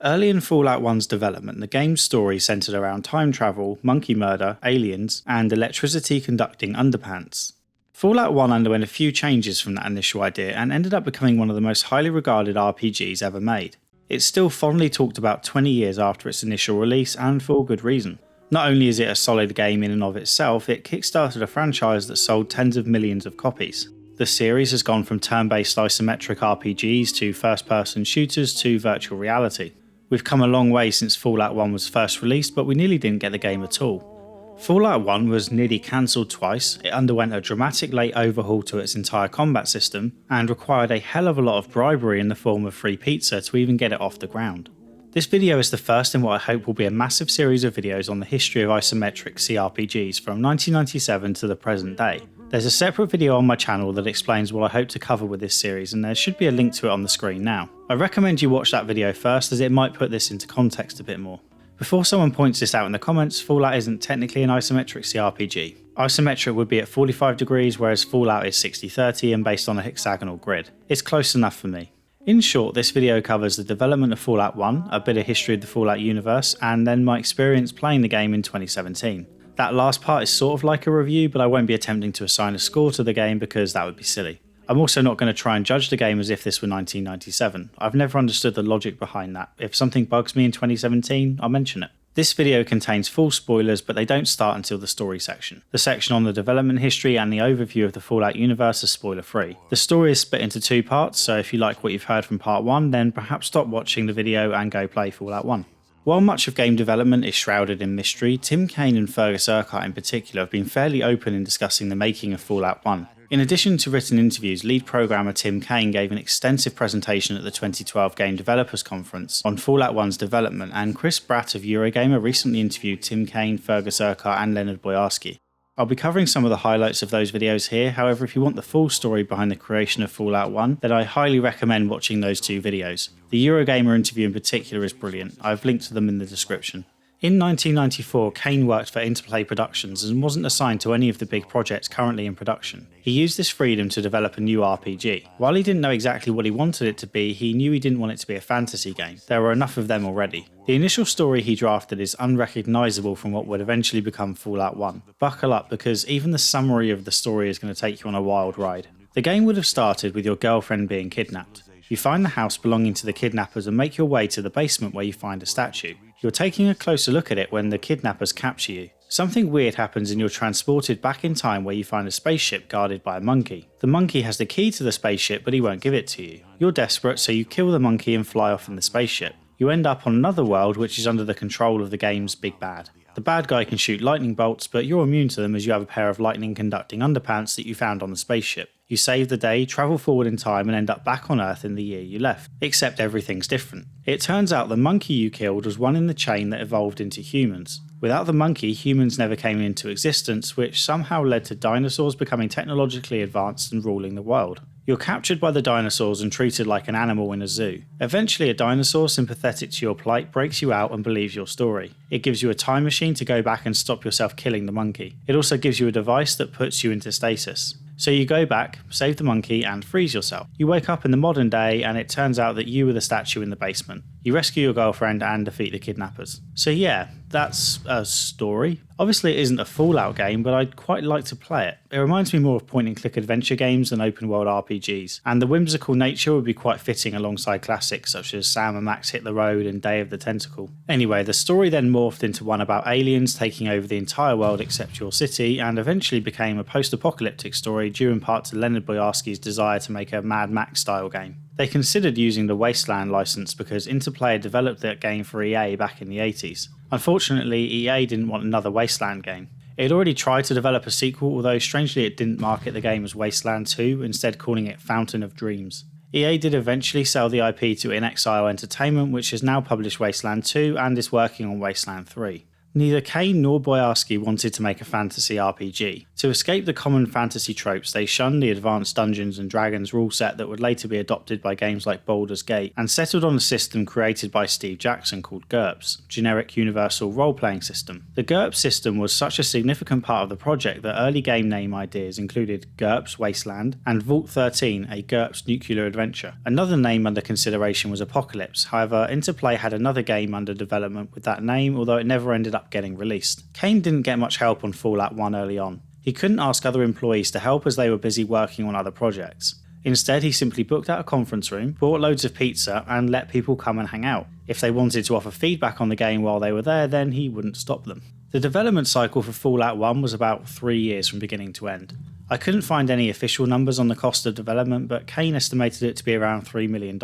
Early in Fallout 1's development, the game's story centered around time travel, monkey murder, aliens, and electricity conducting underpants. Fallout 1 underwent a few changes from that initial idea and ended up becoming one of the most highly regarded RPGs ever made. It's still fondly talked about 20 years after its initial release, and for good reason. Not only is it a solid game in and of itself, it kickstarted a franchise that sold tens of millions of copies. The series has gone from turn-based isometric RPGs to first-person shooters to virtual reality. We've come a long way since Fallout 1 was first released, but we nearly didn't get the game at all. Fallout 1 was nearly cancelled twice, it underwent a dramatic late overhaul to its entire combat system, and required a hell of a lot of bribery in the form of free pizza to even get it off the ground. This video is the first in what I hope will be a massive series of videos on the history of isometric CRPGs from 1997 to the present day. There's a separate video on my channel that explains what I hope to cover with this series, and there should be a link to it on the screen now. I recommend you watch that video first, as it might put this into context a bit more. Before someone points this out in the comments, Fallout isn't technically an isometric CRPG. Isometric would be at 45 degrees, whereas Fallout is 60-30 and based on a hexagonal grid. It's close enough for me. In short, this video covers the development of Fallout 1, a bit of history of the Fallout universe, and then my experience playing the game in 2017. That last part is sort of like a review, but I won't be attempting to assign a score to the game because that would be silly. I'm also not going to try and judge the game as if this were 1997. I've never understood the logic behind that. If something bugs me in 2017, I'll mention it. This video contains full spoilers, but they don't start until the story section. The section on the development history and the overview of the Fallout universe is spoiler free. The story is split into two parts, so if you like what you've heard from part 1, then perhaps stop watching the video and go play Fallout 1. While much of game development is shrouded in mystery, Tim Cain and Fergus Urquhart in particular have been fairly open in discussing the making of Fallout 1. In addition to written interviews, lead programmer Tim Cain gave an extensive presentation at the 2012 Game Developers Conference on Fallout 1's development, and Chris Bratt of Eurogamer recently interviewed Tim Cain, Fergus Urquhart and Leonard Boyarsky. I'll be covering some of the highlights of those videos here. However, if you want the full story behind the creation of Fallout 1, then I highly recommend watching those two videos. The Eurogamer interview in particular is brilliant. I've linked to them in the description. In 1994, Cain worked for Interplay Productions and wasn't assigned to any of the big projects currently in production. He used this freedom to develop a new RPG. While he didn't know exactly what he wanted it to be, he knew he didn't want it to be a fantasy game. There were enough of them already. The initial story he drafted is unrecognisable from what would eventually become Fallout 1. Buckle up, because even the summary of the story is going to take you on a wild ride. The game would have started with your girlfriend being kidnapped. You find the house belonging to the kidnappers and make your way to the basement where you find a statue. You're taking a closer look at it when the kidnappers capture you. Something weird happens and you're transported back in time where you find a spaceship guarded by a monkey. The monkey has the key to the spaceship, but he won't give it to you. You're desperate, so you kill the monkey and fly off in the spaceship. You end up on another world which is under the control of the game's big bad. The bad guy can shoot lightning bolts, but you're immune to them as you have a pair of lightning conducting underpants that you found on the spaceship. You save the day, travel forward in time and end up back on Earth in the year you left. Except everything's different. It turns out the monkey you killed was one in the chain that evolved into humans. Without the monkey, humans never came into existence, which somehow led to dinosaurs becoming technologically advanced and ruling the world. You're captured by the dinosaurs and treated like an animal in a zoo. Eventually, a dinosaur sympathetic to your plight breaks you out and believes your story. It gives you a time machine to go back and stop yourself killing the monkey. It also gives you a device that puts you into stasis. So you go back, save the monkey and freeze yourself. You wake up in the modern day and it turns out that you were the statue in the basement. You rescue your girlfriend and defeat the kidnappers. So yeah, that's a story. Obviously it isn't a Fallout game, but I'd quite like to play it. It reminds me more of point-and-click adventure games than open-world RPGs, and the whimsical nature would be quite fitting alongside classics such as Sam and Max Hit the Road and Day of the Tentacle. Anyway, the story then morphed into one about aliens taking over the entire world except your city, and eventually became a post-apocalyptic story due in part to Leonard Boyarsky's desire to make a Mad Max-style game. They considered using the Wasteland license because Interplay had developed that game for EA back in the 80s. Unfortunately, EA didn't want another Wasteland game. It had already tried to develop a sequel, although strangely it didn't market the game as Wasteland 2, instead calling it Fountain of Dreams. EA did eventually sell the IP to In Exile Entertainment, which has now published Wasteland 2 and is working on Wasteland 3. Neither Kane nor Boyarsky wanted to make a fantasy RPG. To escape the common fantasy tropes, they shunned the advanced Dungeons and Dragons rule set that would later be adopted by games like Baldur's Gate, and settled on a system created by Steve Jackson called GURPS, Generic Universal Role-Playing System. The GURPS system was such a significant part of the project that early game name ideas included GURPS Wasteland and Vault 13, a GURPS nuclear adventure. Another name under consideration was Apocalypse, however Interplay had another game under development with that name, although it never ended up getting released. Kane didn't get much help on Fallout 1 early on. He couldn't ask other employees to help as they were busy working on other projects. Instead, he simply booked out a conference room, bought loads of pizza, and let people come and hang out. If they wanted to offer feedback on the game while they were there, then he wouldn't stop them. The development cycle for Fallout 1 was about 3 years from beginning to end. I couldn't find any official numbers on the cost of development, but Kane estimated it to be around $3 million.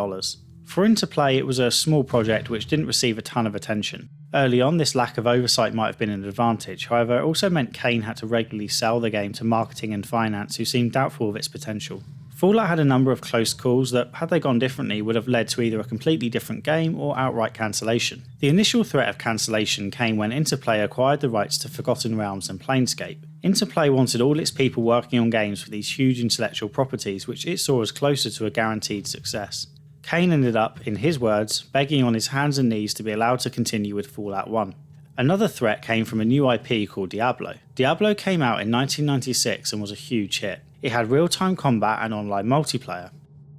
For Interplay, it was a small project which didn't receive a ton of attention. Early on, this lack of oversight might have been an advantage, however it also meant Kane had to regularly sell the game to marketing and finance who seemed doubtful of its potential. Fallout had a number of close calls that, had they gone differently, would have led to either a completely different game or outright cancellation. The initial threat of cancellation came when Interplay acquired the rights to Forgotten Realms and Planescape. Interplay wanted all its people working on games for these huge intellectual properties which it saw as closer to a guaranteed success. Kane ended up, in his words, begging on his hands and knees to be allowed to continue with Fallout 1. Another threat came from a new IP called Diablo. Diablo came out in 1996 and was a huge hit. It had real-time combat and online multiplayer.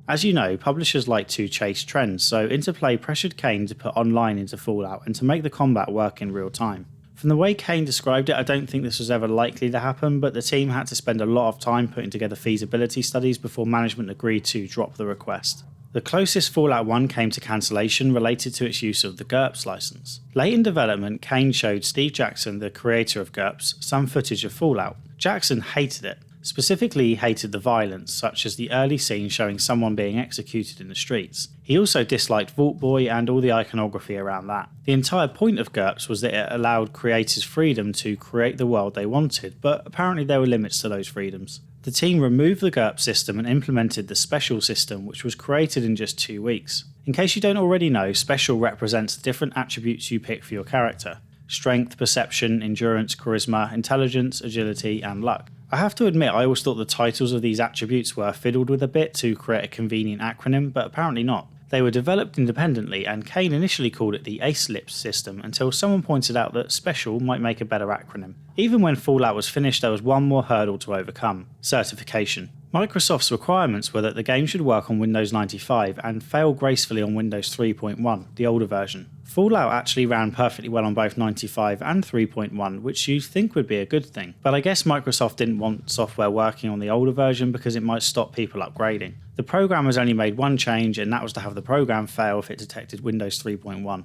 As you know, publishers like to chase trends, so Interplay pressured Kane to put online into Fallout and to make the combat work in real time. From the way Kane described it, I don't think this was ever likely to happen, but the team had to spend a lot of time putting together feasibility studies before management agreed to drop the request. The closest Fallout 1 came to cancellation related to its use of the GURPS license. Late in development, Kane showed Steve Jackson, the creator of GURPS, some footage of Fallout. Jackson hated it. Specifically, he hated the violence, such as the early scene showing someone being executed in the streets. He also disliked Vault Boy and all the iconography around that. The entire point of GURPS was that it allowed creators freedom to create the world they wanted, but apparently there were limits to those freedoms. The team removed the GURPS system and implemented the Special system, which was created in just 2 weeks. In case you don't already know, Special represents the different attributes you pick for your character: strength, perception, endurance, charisma, intelligence, agility, and luck. I have to admit, I always thought the titles of these attributes were fiddled with a bit to create a convenient acronym, but apparently not. They were developed independently, and Kane initially called it the ACE-LIPS system until someone pointed out that Special might make a better acronym. Even when Fallout was finished, there was one more hurdle to overcome: certification. Microsoft's requirements were that the game should work on Windows 95 and fail gracefully on Windows 3.1, the older version. Fallout actually ran perfectly well on both 95 and 3.1, which you'd think would be a good thing, but I guess Microsoft didn't want software working on the older version because it might stop people upgrading. The programmers only made one change, and that was to have the program fail if it detected Windows 3.1.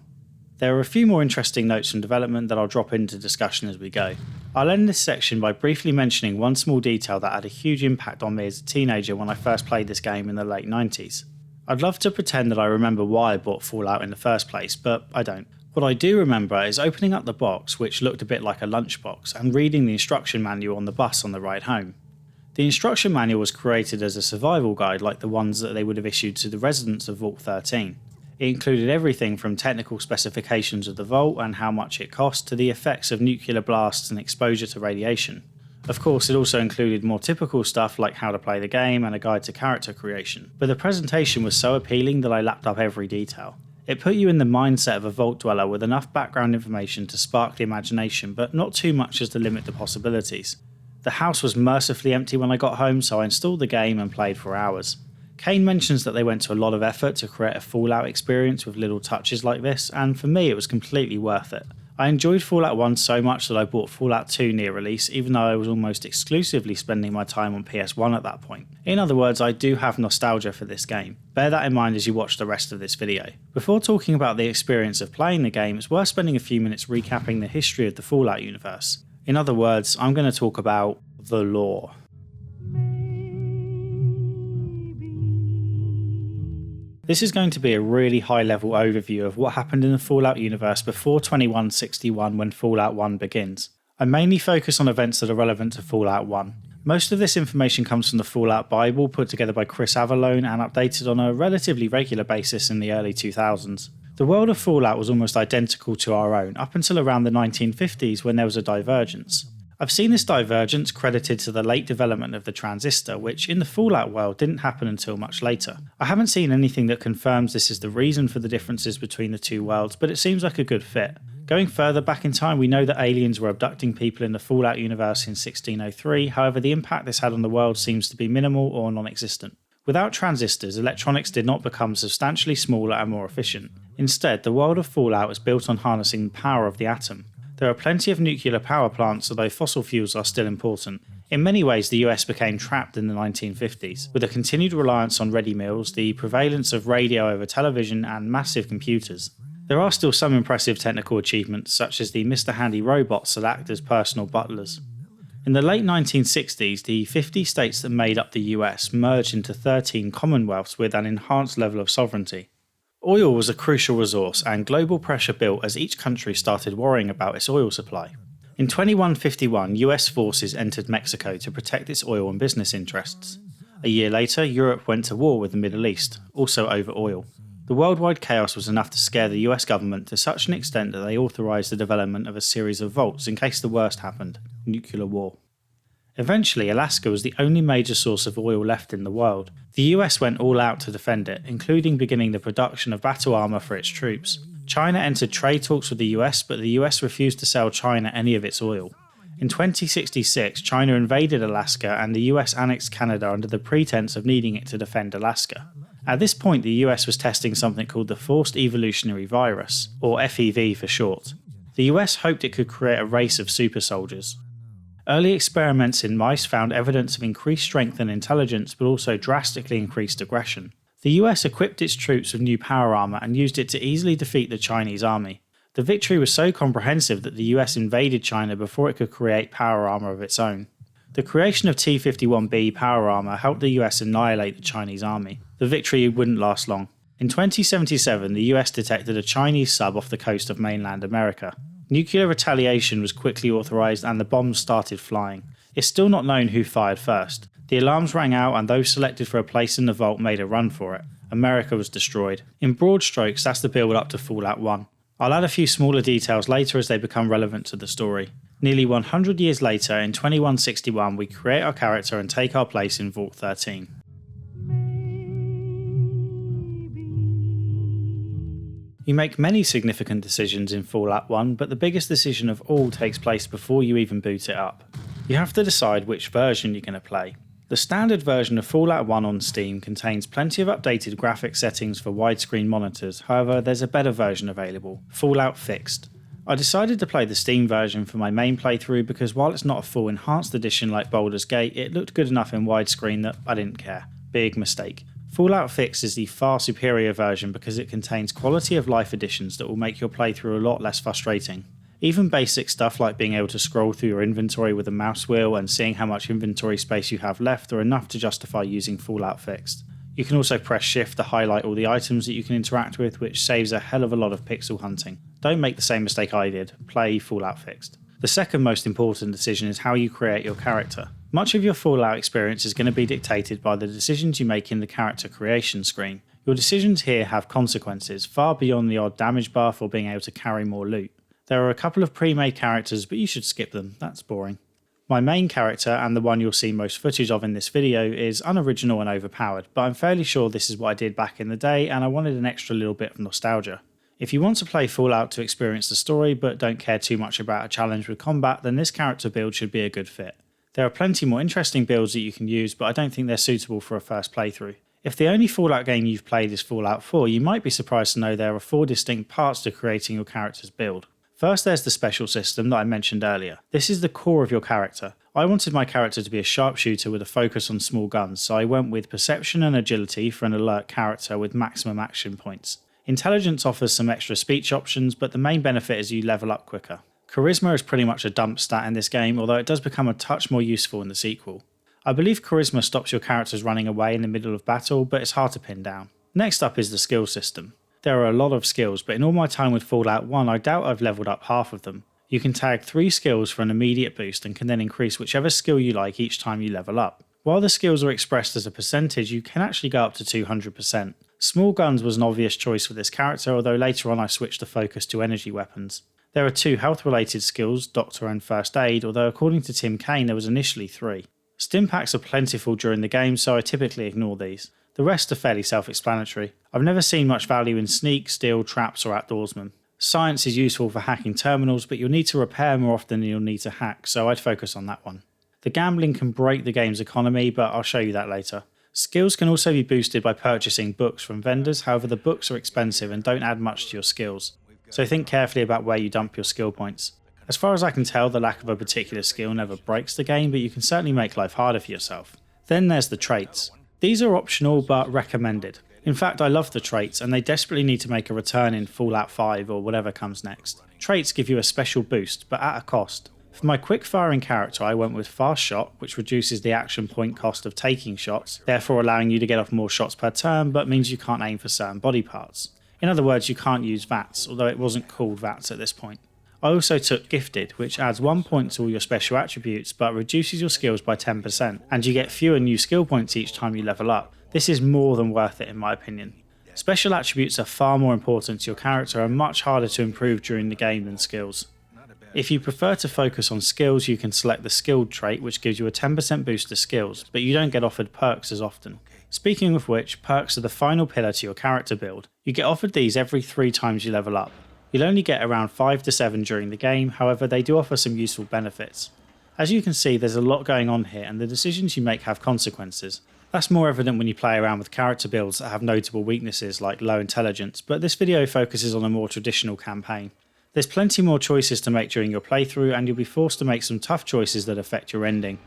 There are a few more interesting notes from development that I'll drop into discussion as we go. I'll end this section by briefly mentioning one small detail that had a huge impact on me as a teenager when I first played this game in the late 90s. I'd love to pretend that I remember why I bought Fallout in the first place, but I don't. What I do remember is opening up the box, which looked a bit like a lunchbox, and reading the instruction manual on the bus on the ride home. The instruction manual was created as a survival guide like the ones that they would have issued to the residents of Vault 13. It included everything from technical specifications of the vault and how much it cost to the effects of nuclear blasts and exposure to radiation. Of course, it also included more typical stuff like how to play the game and a guide to character creation, but the presentation was so appealing that I lapped up every detail. It put you in the mindset of a vault dweller with enough background information to spark the imagination, but not too much as to limit the possibilities. The house was mercifully empty when I got home, so I installed the game and played for hours. Kane mentions that they went to a lot of effort to create a Fallout experience with little touches like this, and for me it was completely worth it. I enjoyed Fallout 1 so much that I bought Fallout 2 near release, even though I was almost exclusively spending my time on PS1 at that point. In other words, I do have nostalgia for this game. Bear that in mind as you watch the rest of this video. Before talking about the experience of playing the game, it's worth spending a few minutes recapping the history of the Fallout universe. In other words, I'm going to talk about the lore. This is going to be a really high-level overview of what happened in the Fallout universe before 2161 when Fallout 1 begins. I mainly focus on events that are relevant to Fallout 1. Most of this information comes from the Fallout Bible put together by Chris Avallone and updated on a relatively regular basis in the early 2000s. The world of Fallout was almost identical to our own up until around the 1950s when there was a divergence. I've seen this divergence credited to the late development of the transistor, which in the Fallout world didn't happen until much later. I haven't seen anything that confirms this is the reason for the differences between the two worlds, but it seems like a good fit. Going further back in time, we know that aliens were abducting people in the Fallout universe in 1603, however the impact this had on the world seems to be minimal or non-existent. Without transistors, electronics did not become substantially smaller and more efficient. Instead, the world of Fallout is built on harnessing the power of the atom. There are plenty of nuclear power plants, although fossil fuels are still important. In many ways, the US became trapped in the 1950s, with a continued reliance on ready meals, the prevalence of radio over television, and massive computers. There are still some impressive technical achievements, such as the Mr. Handy robots that act as personal butlers. In the late 1960s, the 50 states that made up the US merged into 13 commonwealths with an enhanced level of sovereignty. Oil was a crucial resource, and global pressure built as each country started worrying about its oil supply. In 2151, US forces entered Mexico to protect its oil and business interests. A year later, Europe went to war with the Middle East, also over oil. The worldwide chaos was enough to scare the US government to such an extent that they authorised the development of a series of vaults in case the worst happened: nuclear war. Eventually, Alaska was the only major source of oil left in the world. The US went all out to defend it, including beginning the production of battle armour for its troops. China entered trade talks with the US, but the US refused to sell China any of its oil. In 2066, China invaded Alaska and the US annexed Canada under the pretense of needing it to defend Alaska. At this point, the US was testing something called the Forced Evolutionary Virus, or FEV for short. The US hoped it could create a race of super soldiers. Early experiments in mice found evidence of increased strength and intelligence, but also drastically increased aggression. The US equipped its troops with new power armour and used it to easily defeat the Chinese army. The victory was so comprehensive that the US invaded China before it could create power armour of its own. The creation of T-51B power armour helped the US annihilate the Chinese army. The victory wouldn't last long. In 2077, the US detected a Chinese sub off the coast of mainland America. Nuclear retaliation was quickly authorised and the bombs started flying. It's still not known who fired first. The alarms rang out and those selected for a place in the vault made a run for it. America was destroyed. In broad strokes, that's the build up to Fallout 1. I'll add a few smaller details later as they become relevant to the story. Nearly 100 years later, in 2161, we create our character and take our place in Vault 13. You make many significant decisions in Fallout 1, but the biggest decision of all takes place before you even boot it up. You have to decide which version you're going to play. The standard version of Fallout 1 on Steam contains plenty of updated graphic settings for widescreen monitors, however there's a better version available, Fallout Fixed. I decided to play the Steam version for my main playthrough because while it's not a full enhanced edition like Baldur's Gate, it looked good enough in widescreen that I didn't care. Big mistake. Fallout Fixed is the far superior version because it contains quality of life additions that will make your playthrough a lot less frustrating. Even basic stuff like being able to scroll through your inventory with a mouse wheel and seeing how much inventory space you have left are enough to justify using Fallout Fixed. You can also press Shift to highlight all the items that you can interact with, which saves a hell of a lot of pixel hunting. Don't make the same mistake I did, play Fallout Fixed. The second most important decision is how you create your character. Much of your Fallout experience is going to be dictated by the decisions you make in the character creation screen. Your decisions here have consequences, far beyond the odd damage buff or being able to carry more loot. There are a couple of pre-made characters, but you should skip them, that's boring. My main character, and the one you'll see most footage of in this video, is unoriginal and overpowered, but I'm fairly sure this is what I did back in the day and I wanted an extra little bit of nostalgia. If you want to play Fallout to experience the story but don't care too much about a challenge with combat, then this character build should be a good fit. There are plenty more interesting builds that you can use, but I don't think they're suitable for a first playthrough. If the only Fallout game you've played is Fallout 4, you might be surprised to know there are 4 distinct parts to creating your character's build. First, there's the special system that I mentioned earlier. This is the core of your character. I wanted my character to be a sharpshooter with a focus on small guns, so I went with perception and agility for an alert character with maximum action points. Intelligence offers some extra speech options, but the main benefit is you level up quicker. Charisma is pretty much a dump stat in this game, although it does become a touch more useful in the sequel. I believe Charisma stops your characters running away in the middle of battle, but it's hard to pin down. Next up is the skill system. There are a lot of skills, but in all my time with Fallout 1 I doubt I've leveled up half of them. You can tag 3 skills for an immediate boost and can then increase whichever skill you like each time you level up. While the skills are expressed as a percentage, you can actually go up to 200%. Small guns was an obvious choice for this character, although later on I switched the focus to energy weapons. There are 2 health related skills, Doctor and First Aid, although according to Tim Kaine there was initially 3. Stim packs are plentiful during the game, so I typically ignore these. The rest are fairly self-explanatory. I've never seen much value in sneak, steal, traps or outdoorsmen. Science is useful for hacking terminals, but you'll need to repair more often than you'll need to hack, so I'd focus on that one. The gambling can break the game's economy, but I'll show you that later. Skills can also be boosted by purchasing books from vendors, however the books are expensive and don't add much to your skills, so think carefully about where you dump your skill points. As far as I can tell, the lack of a particular skill never breaks the game, but you can certainly make life harder for yourself. Then there's the traits. These are optional but recommended. In fact, I love the traits and they desperately need to make a return in Fallout 5 or whatever comes next. Traits give you a special boost, but at a cost. For my quick firing character I went with Fast Shot, which reduces the action point cost of taking shots, therefore allowing you to get off more shots per turn but means you can't aim for certain body parts. In other words, you can't use VATS, although it wasn't called VATS at this point. I also took Gifted, which adds 1 point to all your special attributes but reduces your skills by 10%, and you get fewer new skill points each time you level up. This is more than worth it in my opinion. Special attributes are far more important to your character and much harder to improve during the game than skills. If you prefer to focus on skills, you can select the skilled trait, which gives you a 10% boost to skills, but you don't get offered perks as often. Speaking of which, perks are the final pillar to your character build. You get offered these every 3 times you level up. You'll only get around 5 to 7 during the game, however they do offer some useful benefits. As you can see, there's a lot going on here and the decisions you make have consequences. That's more evident when you play around with character builds that have notable weaknesses like low intelligence, but this video focuses on a more traditional campaign. There's plenty more choices to make during your playthrough and you'll be forced to make some tough choices that affect your ending.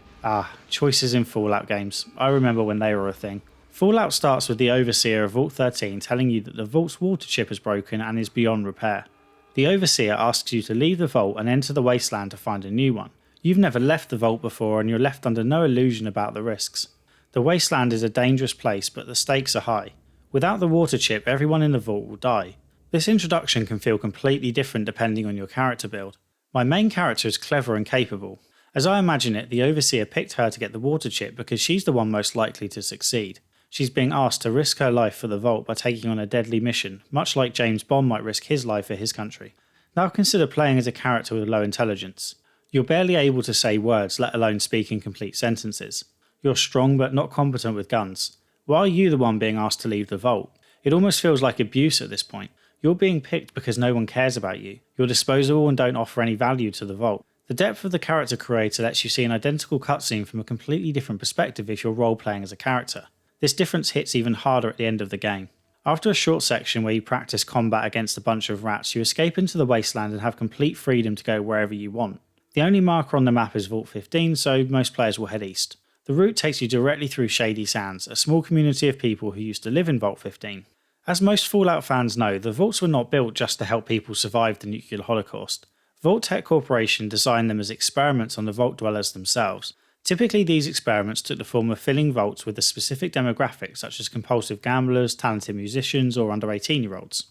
Choices in Fallout games. I remember when they were a thing. Fallout starts with the Overseer of Vault 13 telling you that the vault's water chip is broken and is beyond repair. The Overseer asks you to leave the vault and enter the wasteland to find a new one. You've never left the vault before and you're left under no illusion about the risks. The wasteland is a dangerous place, but the stakes are high. Without the water chip, everyone in the vault will die. This introduction can feel completely different depending on your character build. My main character is clever and capable. As I imagine it, the Overseer picked her to get the water chip because she's the one most likely to succeed. She's being asked to risk her life for the vault by taking on a deadly mission, much like James Bond might risk his life for his country. Now consider playing as a character with low intelligence. You're barely able to say words, let alone speak in complete sentences. You're strong but not competent with guns. Why are you the one being asked to leave the vault? It almost feels like abuse at this point. You're being picked because no one cares about you. You're disposable and don't offer any value to the vault. The depth of the character creator lets you see an identical cutscene from a completely different perspective if you're role-playing as a character. This difference hits even harder at the end of the game. After a short section where you practice combat against a bunch of rats, you escape into the wasteland and have complete freedom to go wherever you want. The only marker on the map is Vault 15, so most players will head east. The route takes you directly through Shady Sands, a small community of people who used to live in Vault 15. As most Fallout fans know, the vaults were not built just to help people survive the nuclear holocaust. Vault Tech Corporation designed them as experiments on the vault dwellers themselves. Typically these experiments took the form of filling vaults with a specific demographic such as compulsive gamblers, talented musicians or under 18-year-olds.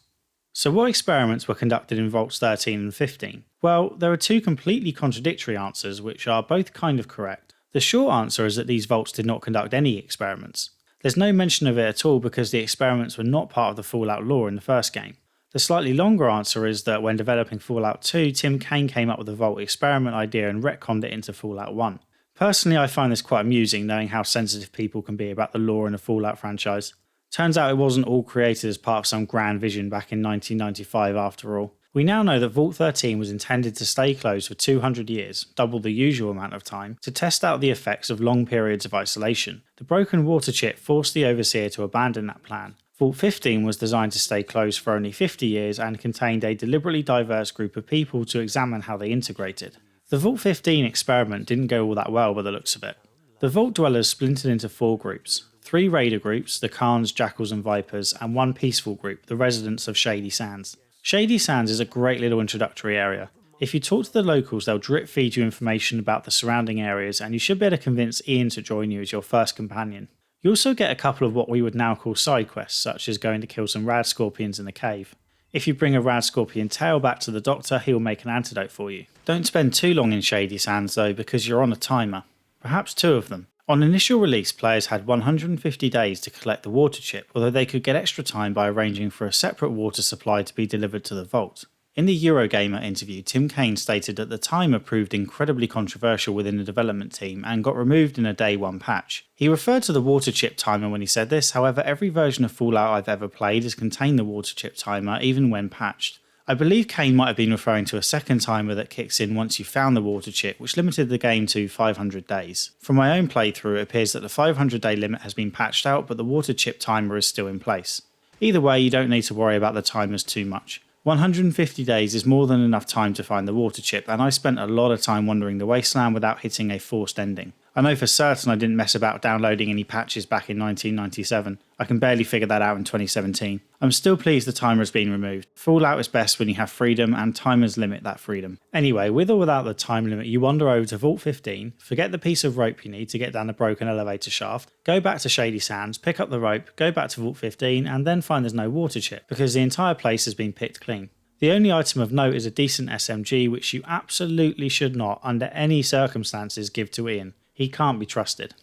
So what experiments were conducted in Vaults 13 and 15? Well, there are 2 completely contradictory answers which are both kind of correct. The short answer is that these vaults did not conduct any experiments. There's no mention of it at all because the experiments were not part of the Fallout lore in the first game. The slightly longer answer is that when developing Fallout 2, Tim Kaine came up with the Vault experiment idea and retconned it into Fallout 1. Personally, I find this quite amusing knowing how sensitive people can be about the lore in a Fallout franchise. Turns out it wasn't all created as part of some grand vision back in 1995 after all. We now know that Vault 13 was intended to stay closed for 200 years, double the usual amount of time, to test out the effects of long periods of isolation. The broken water chip forced the Overseer to abandon that plan. Vault 15 was designed to stay closed for only 50 years and contained a deliberately diverse group of people to examine how they integrated. The Vault 15 experiment didn't go all that well by the looks of it. The Vault dwellers splintered into 4 groups. 3 raider groups, the Khans, Jackals and Vipers, and 1 peaceful group, the residents of Shady Sands. Shady Sands is a great little introductory area. If you talk to the locals, they'll drip feed you information about the surrounding areas and you should be able to convince Ian to join you as your first companion. You also get a couple of what we would now call side quests, such as going to kill some rad scorpions in the cave. If you bring a rad scorpion tail back to the doctor, he'll make an antidote for you. Don't spend too long in Shady Sands though because you're on a timer. Perhaps 2 of them. On initial release, players had 150 days to collect the water chip, although they could get extra time by arranging for a separate water supply to be delivered to the vault. In the Eurogamer interview, Tim Kaine stated that the timer proved incredibly controversial within the development team and got removed in a day one patch. He referred to the water chip timer when he said this, however every version of Fallout I've ever played has contained the water chip timer even when patched. I believe Kaine might have been referring to a second timer that kicks in once you found the water chip, which limited the game to 500 days. From my own playthrough, it appears that the 500 day limit has been patched out, but the water chip timer is still in place. Either way, you don't need to worry about the timers too much. 150 days is more than enough time to find the water chip, and I spent a lot of time wandering the wasteland without hitting a forced ending. I know for certain I didn't mess about downloading any patches back in 1997. I can barely figure that out in 2017. I'm still pleased the timer has been removed. Fallout is best when you have freedom, and timers limit that freedom. Anyway, with or without the time limit, you wander over to Vault 15, forget the piece of rope you need to get down the broken elevator shaft, go back to Shady Sands, pick up the rope, go back to Vault 15, and then find there's no water chip, because the entire place has been picked clean. The only item of note is a decent SMG, which you absolutely should not, under any circumstances, give to Ian. He can't be trusted.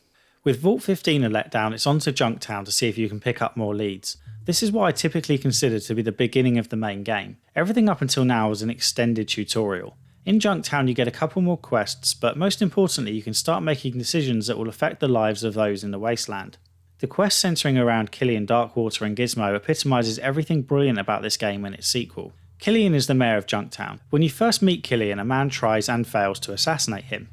With Vault 15 a letdown, it's on to Junktown to see if you can pick up more leads. This is what I typically consider to be the beginning of the main game. Everything up until now was an extended tutorial. In Junktown you get a couple more quests, but most importantly you can start making decisions that will affect the lives of those in the wasteland. The quest centering around Killian, Darkwater and Gizmo epitomises everything brilliant about this game and its sequel. Killian is the mayor of Junktown. When you first meet Killian, a man tries and fails to assassinate him.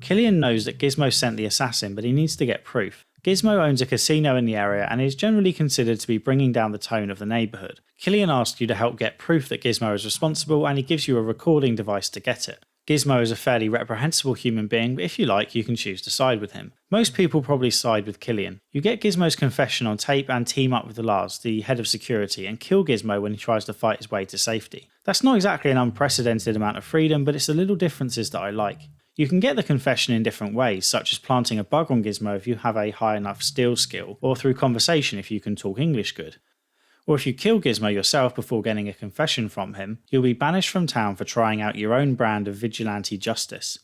Killian knows that Gizmo sent the assassin, but he needs to get proof. Gizmo owns a casino in the area and is generally considered to be bringing down the tone of the neighbourhood. Killian asks you to help get proof that Gizmo is responsible, and he gives you a recording device to get it. Gizmo is a fairly reprehensible human being, but if you like, you can choose to side with him. Most people probably side with Killian. You get Gizmo's confession on tape and team up with Lars, the head of security, and kill Gizmo when he tries to fight his way to safety. That's not exactly an unprecedented amount of freedom, but it's the little differences that I like. You can get the confession in different ways, such as planting a bug on Gizmo if you have a high enough steal skill, or through conversation if you can talk English good. Or if you kill Gizmo yourself before getting a confession from him, you'll be banished from town for trying out your own brand of vigilante justice.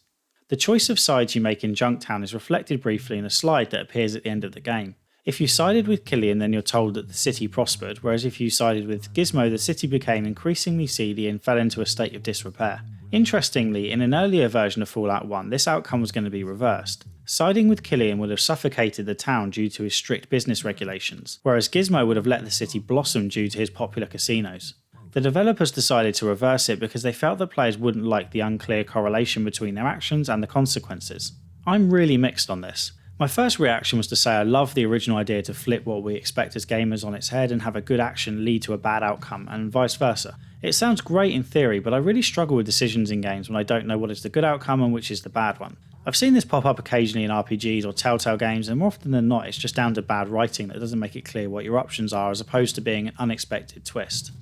The choice of sides you make in Junktown is reflected briefly in a slide that appears at the end of the game. If you sided with Killian, then you're told that the city prospered, whereas if you sided with Gizmo, the city became increasingly seedy and fell into a state of disrepair. Interestingly, in an earlier version of Fallout 1, this outcome was going to be reversed. Siding with Killian would have suffocated the town due to his strict business regulations, whereas Gizmo would have let the city blossom due to his popular casinos. The developers decided to reverse it because they felt that players wouldn't like the unclear correlation between their actions and the consequences. I'm really mixed on this. My first reaction was to say I love the original idea to flip what we expect as gamers on its head and have a good action lead to a bad outcome, and vice versa. It sounds great in theory, but I really struggle with decisions in games when I don't know what is the good outcome and which is the bad one. I've seen this pop up occasionally in RPGs or Telltale games, and more often than not it's just down to bad writing that doesn't make it clear what your options are as opposed to being an unexpected twist.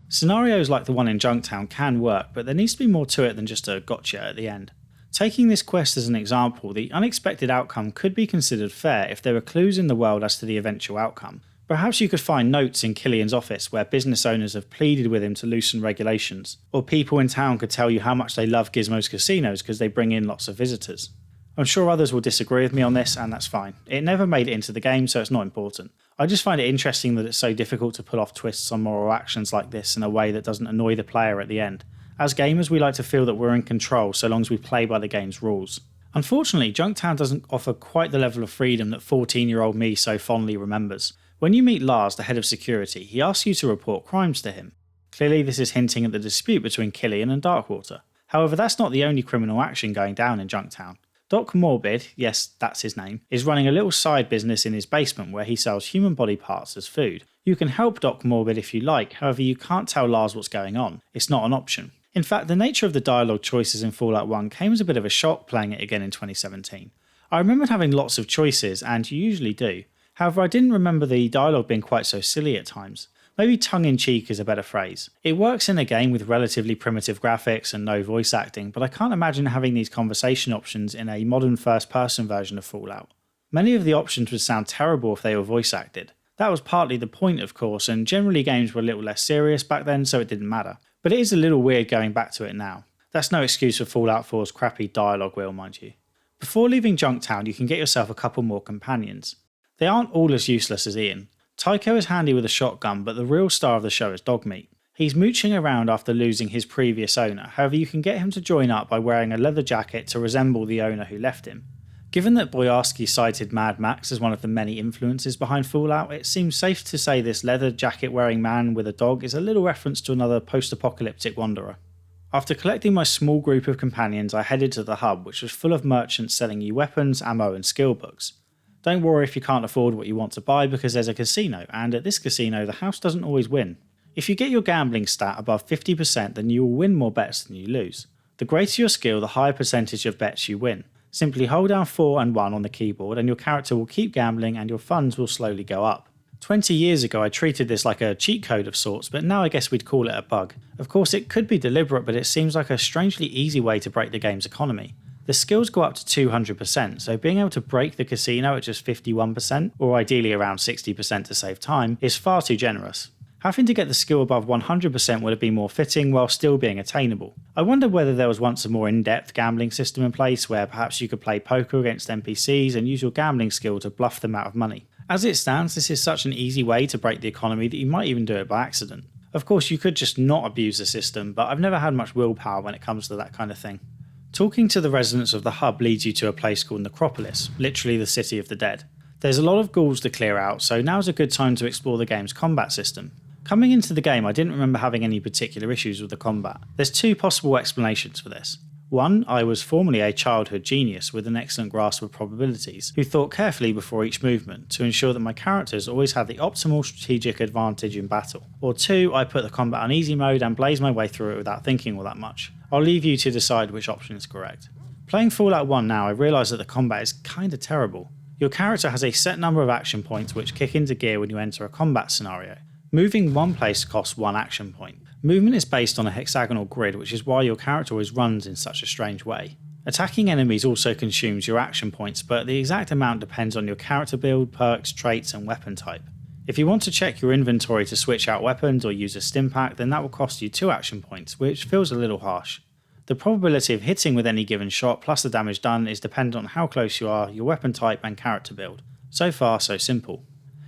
Scenarios like the one in Junktown can work, but there needs to be more to it than just a gotcha at the end. Taking this quest as an example, the unexpected outcome could be considered fair if there were clues in the world as to the eventual outcome. Perhaps you could find notes in Killian's office where business owners have pleaded with him to loosen regulations, or people in town could tell you how much they love Gizmo's casinos because they bring in lots of visitors. I'm sure others will disagree with me on this, and that's fine. It never made it into the game, so it's not important. I just find it interesting that it's so difficult to pull off twists on moral actions like this in a way that doesn't annoy the player at the end. As gamers, we like to feel that we're in control so long as we play by the game's rules. Unfortunately, Junktown doesn't offer quite the level of freedom that 14-year-old me so fondly remembers. When you meet Lars, the head of security, he asks you to report crimes to him. Clearly this is hinting at the dispute between Killian and Darkwater. However, that's not the only criminal action going down in Junktown. Doc Morbid, yes, that's his name, is running a little side business in his basement where he sells human body parts as food. You can help Doc Morbid if you like, however you can't tell Lars what's going on. It's not an option. In fact, the nature of the dialogue choices in Fallout 1 came as a bit of a shock playing it again in 2017. I remembered having lots of choices, and you usually do. However, I didn't remember the dialogue being quite so silly at times. Maybe tongue-in-cheek is a better phrase. It works in a game with relatively primitive graphics and no voice acting, but I can't imagine having these conversation options in a modern first-person version of Fallout. Many of the options would sound terrible if they were voice acted. That was partly the point, of course, and generally games were a little less serious back then, so it didn't matter. But it is a little weird going back to it now. That's no excuse for Fallout 4's crappy dialogue wheel, mind you. Before leaving Junktown, you can get yourself a couple more companions. They aren't all as useless as Ian. Tycho is handy with a shotgun, but the real star of the show is Dogmeat. He's mooching around after losing his previous owner, however you can get him to join up by wearing a leather jacket to resemble the owner who left him. Given that Boyarsky cited Mad Max as one of the many influences behind Fallout, it seems safe to say this leather jacket wearing man with a dog is a little reference to another post-apocalyptic wanderer. After collecting my small group of companions, I headed to the hub, which was full of merchants selling you weapons, ammo and skill books. Don't worry if you can't afford what you want to buy, because there's a casino, and at this casino the house doesn't always win. If you get your gambling stat above 50%, then you will win more bets than you lose. The greater your skill, the higher percentage of bets you win. Simply hold down 4 and 1 on the keyboard and your character will keep gambling and your funds will slowly go up. 20 years ago I treated this like a cheat code of sorts, but now I guess we'd call it a bug. Of course it could be deliberate, but it seems like a strangely easy way to break the game's economy. The skills go up to 200%, so being able to break the casino at just 51%, or ideally around 60% to save time, is far too generous. Having to get the skill above 100% would have been more fitting while still being attainable. I wonder whether there was once a more in-depth gambling system in place where perhaps you could play poker against NPCs and use your gambling skill to bluff them out of money. As it stands, this is such an easy way to break the economy that you might even do it by accident. Of course you could just not abuse the system, but I've never had much willpower when it comes to that kind of thing. Talking to the residents of the hub leads you to a place called Necropolis, literally the city of the dead. There's a lot of ghouls to clear out, so now's a good time to explore the game's combat system. Coming into the game, I didn't remember having any particular issues with the combat. There's two possible explanations for this. One, I was formerly a childhood genius with an excellent grasp of probabilities, who thought carefully before each movement to ensure that my characters always had the optimal strategic advantage in battle. Or two, I put the combat on easy mode and blazed my way through it without thinking all that much. I'll leave you to decide which option is correct. Playing Fallout 1 now, I realise that the combat is kinda terrible. Your character has a set number of action points which kick into gear when you enter a combat scenario. Moving one place costs 1 action point. Movement is based on a hexagonal grid, which is why your character always runs in such a strange way. Attacking enemies also consumes your action points, but the exact amount depends on your character build, perks, traits and weapon type. If you want to check your inventory to switch out weapons or use a stim pack, then that will cost you 2 action points, which feels a little harsh. The probability of hitting with any given shot plus the damage done is dependent on how close you are, your weapon type and character build. So far so simple.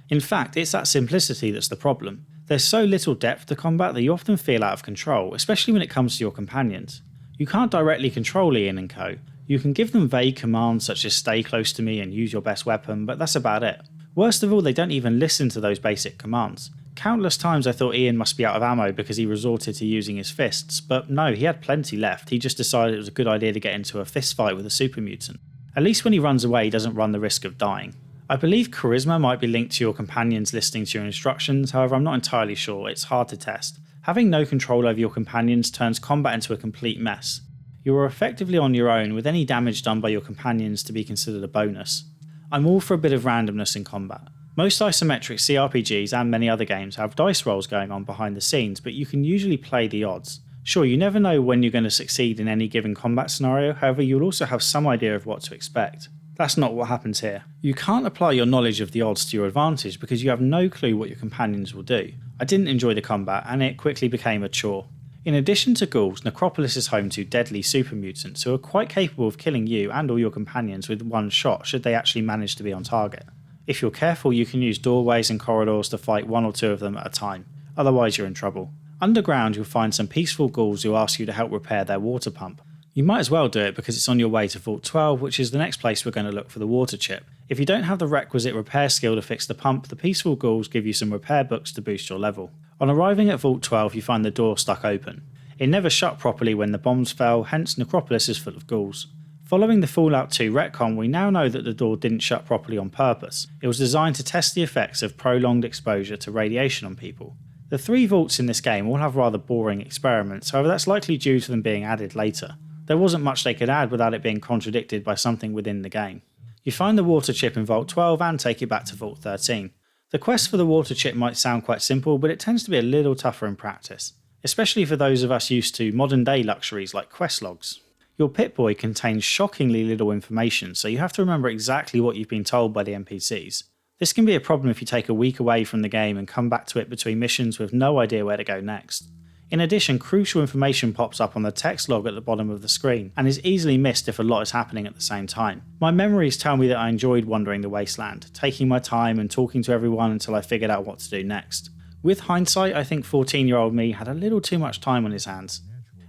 In fact, it's that simplicity that's the problem. There's so little depth to combat that you often feel out of control, especially when it comes to your companions. You can't directly control Ian and co. You can give them vague commands such as stay close to me and use your best weapon, but that's about it. Worst of all, they don't even listen to those basic commands. Countless times I thought Ian must be out of ammo because he resorted to using his fists, but no, he had plenty left. He just decided it was a good idea to get into a fist fight with a super mutant. At least when he runs away, he doesn't run the risk of dying. I believe charisma might be linked to your companions listening to your instructions, however I'm not entirely sure, it's hard to test. Having no control over your companions turns combat into a complete mess. You are effectively on your own, with any damage done by your companions to be considered a bonus. I'm all for a bit of randomness in combat. Most isometric CRPGs and many other games have dice rolls going on behind the scenes, but you can usually play the odds. Sure, you never know when you're going to succeed in any given combat scenario, however you'll also have some idea of what to expect. That's not what happens here. You can't apply your knowledge of the odds to your advantage because you have no clue what your companions will do. I didn't enjoy the combat and it quickly became a chore. In addition to ghouls, Necropolis is home to deadly super mutants who are quite capable of killing you and all your companions with one shot should they actually manage to be on target. If you're careful, you can use doorways and corridors to fight 1 or 2 of them at a time, otherwise you're in trouble. Underground you'll find some peaceful ghouls who ask you to help repair their water pump. You might as well do it because it's on your way to Vault 12, which is the next place we're going to look for the water chip. If you don't have the requisite repair skill to fix the pump, the peaceful ghouls give you some repair books to boost your level. On arriving at Vault 12 you find the door stuck open. It never shut properly when the bombs fell, hence Necropolis is full of ghouls. Following the Fallout 2 retcon, we now know that the door didn't shut properly on purpose. It was designed to test the effects of prolonged exposure to radiation on people. The 3 vaults in this game all have rather boring experiments, however that's likely due to them being added later. There wasn't much they could add without it being contradicted by something within the game. You find the water chip in Vault 12 and take it back to Vault 13. The quest for the water chip might sound quite simple, but it tends to be a little tougher in practice, especially for those of us used to modern day luxuries like quest logs. Your Pip-Boy contains shockingly little information, so you have to remember exactly what you've been told by the NPCs. This can be a problem if you take a week away from the game and come back to it between missions with no idea where to go next. In addition, crucial information pops up on the text log at the bottom of the screen, and is easily missed if a lot is happening at the same time. My memories tell me that I enjoyed wandering the wasteland, taking my time and talking to everyone until I figured out what to do next. With hindsight, I think 14-year-old me had a little too much time on his hands.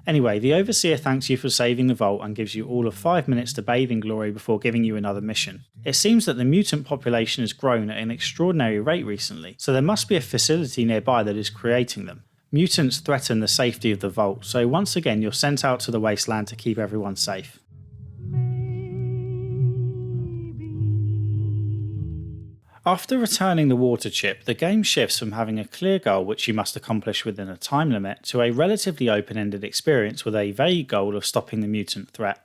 Anyway, the Overseer thanks you for saving the vault and gives you all of 5 minutes to bathe in glory before giving you another mission. It seems that the mutant population has grown at an extraordinary rate recently, so there must be a facility nearby that is creating them. Mutants threaten the safety of the vault, so once again you're sent out to the wasteland to keep everyone safe. After returning the water chip, the game shifts from having a clear goal which you must accomplish within a time limit to a relatively open-ended experience with a vague goal of stopping the mutant threat.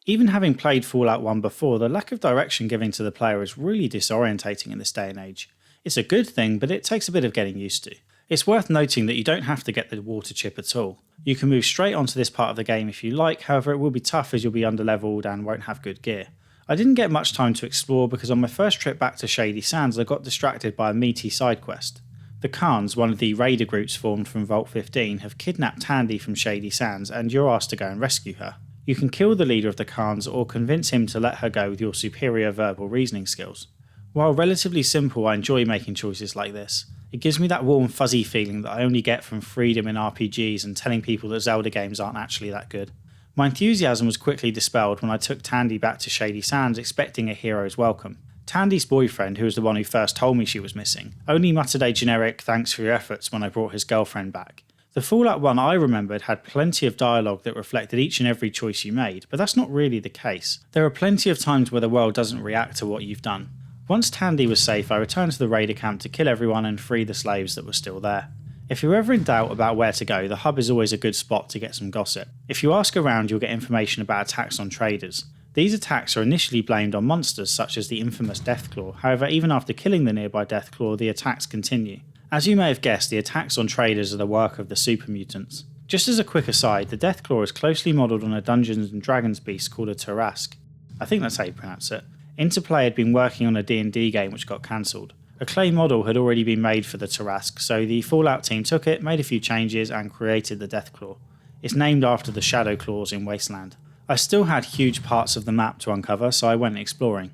Even having played Fallout 1 before, the lack of direction given to the player is really disorientating in this day and age. It's a good thing, but it takes a bit of getting used to. It's worth noting that you don't have to get the water chip at all. You can move straight onto this part of the game if you like, however it will be tough as you'll be underleveled and won't have good gear. I didn't get much time to explore because on my first trip back to Shady Sands I got distracted by a meaty side quest. The Khans, one of the raider groups formed from Vault 15, have kidnapped Tandy from Shady Sands and you're asked to go and rescue her. You can kill the leader of the Khans or convince him to let her go with your superior verbal reasoning skills. While relatively simple, I enjoy making choices like this. It gives me that warm fuzzy feeling that I only get from freedom in RPGs and telling people that Zelda games aren't actually that good. My enthusiasm was quickly dispelled when I took Tandy back to Shady Sands expecting a hero's welcome. Tandy's boyfriend, who was the one who first told me she was missing, only muttered a generic thanks for your efforts when I brought his girlfriend back. The Fallout 1 I remembered had plenty of dialogue that reflected each and every choice you made, but that's not really the case. There are plenty of times where the world doesn't react to what you've done. Once Tandy was safe, I returned to the raider camp to kill everyone and free the slaves that were still there. If you're ever in doubt about where to go, the hub is always a good spot to get some gossip. If you ask around, you'll get information about attacks on traders. These attacks are initially blamed on monsters such as the infamous Deathclaw, however even after killing the nearby Deathclaw, the attacks continue. As you may have guessed, the attacks on traders are the work of the super mutants. Just as a quick aside, the Deathclaw is closely modelled on a Dungeons & Dragons beast called a Tarask. I think that's how you pronounce it. Interplay had been working on a D&D game which got cancelled. A clay model had already been made for the Tarask, so the Fallout team took it, made a few changes and created the Deathclaw. It's named after the Shadow Claws in Wasteland. I still had huge parts of the map to uncover, so I went exploring.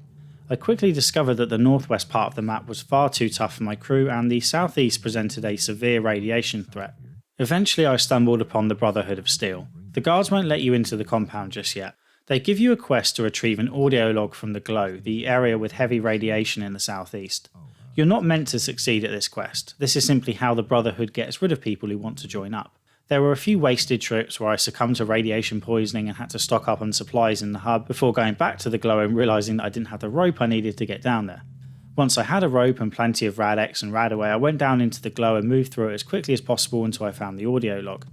I quickly discovered that the northwest part of the map was far too tough for my crew and the southeast presented a severe radiation threat. Eventually I stumbled upon the Brotherhood of Steel. The guards won't let you into the compound just yet. They give you a quest to retrieve an audio log from the Glow, the area with heavy radiation in the southeast. You're not meant to succeed at this quest. This is simply how the Brotherhood gets rid of people who want to join up. There were a few wasted trips where I succumbed to radiation poisoning and had to stock up on supplies in the hub before going back to the Glow and realising that I didn't have the rope I needed to get down there. Once I had a rope and plenty of Rad-X and Radaway, I went down into the Glow and moved through it as quickly as possible until I found the audio log.